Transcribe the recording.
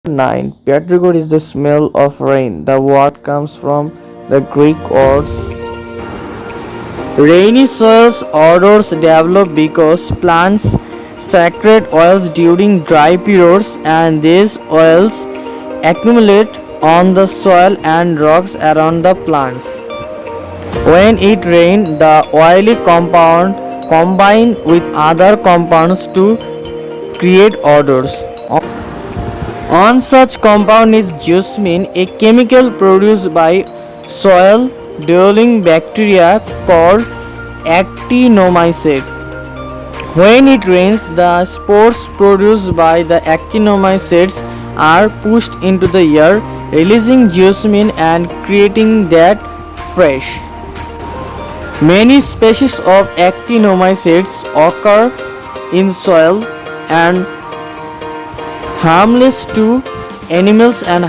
9. Petrichor is the smell of rain. The word comes from the Greek words. Rainy soils odors develop because plants secrete oils during dry periods, and these oils accumulate on the soil and rocks around the plants. When it rains, the oily compound combine with other compounds to create odors. One such compound is geosmin, a chemical produced by soil-dwelling bacteria called actinomycete. When it rains, the spores produced by the actinomycetes are pushed into the air, releasing geosmin and creating that fresh. Many species of actinomycetes occur in soil and harmless to animals and